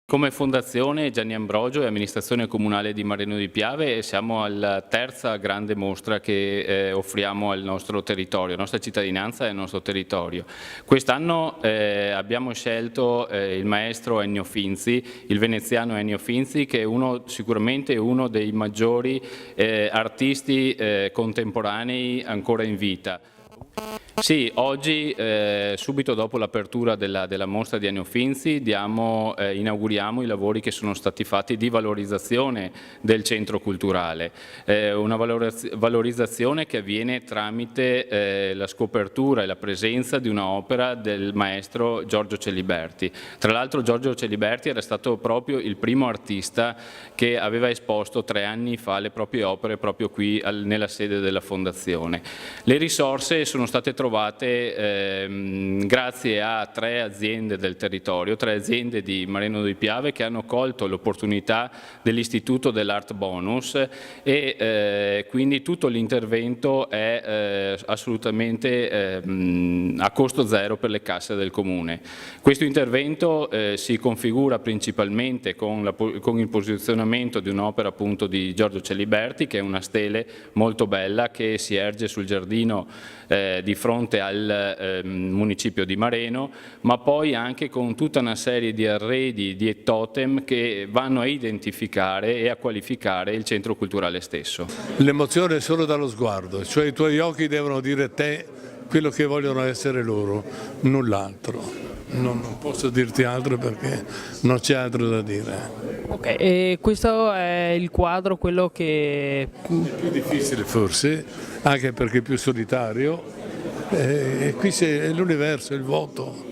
Come Fondazione Gianni Ambrogio e Amministrazione Comunale di Marino di Piave siamo alla terza grande mostra che offriamo al nostro territorio, alla nostra cittadinanza e al nostro territorio. Quest'anno abbiamo scelto il maestro Ennio Finzi, il veneziano Ennio Finzi, che è sicuramente uno dei maggiori artisti contemporanei ancora in vita. Sì, oggi, subito dopo l'apertura della mostra di Ennio Finzi, inauguriamo i lavori che sono stati fatti di valorizzazione del centro culturale, una valorizzazione che avviene tramite la scopertura e la presenza di un'opera del maestro Giorgio Celiberti. Tra l'altro Giorgio Celiberti era stato proprio il primo artista che aveva esposto 3 anni fa le proprie opere proprio qui nella sede della Fondazione. Le risorse sono state trovate grazie a 3 aziende del territorio, 3 aziende di Marino di Piave che hanno colto l'opportunità dell'istituto dell'Art Bonus e quindi tutto l'intervento è assolutamente a costo zero per le casse del Comune. Questo intervento si configura principalmente con il posizionamento di un'opera appunto di Giorgio Celiberti, che è una stele molto bella che si erge sul giardino di fronte al municipio di Mareno, ma poi anche con tutta una serie di arredi, di totem che vanno a identificare e a qualificare il centro culturale stesso. L'emozione è solo dallo sguardo, cioè i tuoi occhi devono dire a te quello che vogliono essere loro, null'altro. Non posso dirti altro perché non c'è altro da dire. Ok, e questo è il quadro, quello che... È più difficile forse, anche perché è più solitario. E qui c'è l'universo, il vuoto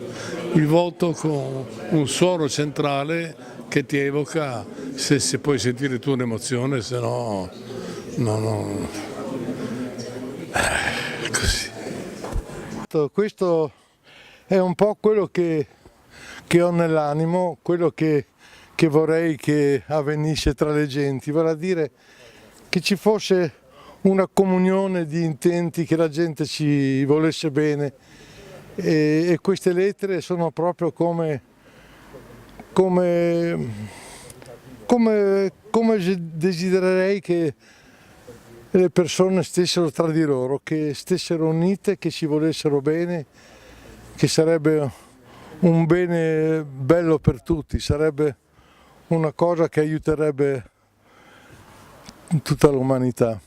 con un suono centrale che ti evoca, se puoi sentire tu un'emozione, se no, no. Così. Questo è un po' quello che ho nell'animo, quello che vorrei che avvenisse tra le genti, vale a dire che ci fosse una comunione di intenti, che la gente ci volesse bene e queste lettere sono proprio come desidererei che le persone stessero tra di loro, che stessero unite, che si volessero bene, che sarebbe un bene bello per tutti, sarebbe una cosa che aiuterebbe tutta l'umanità.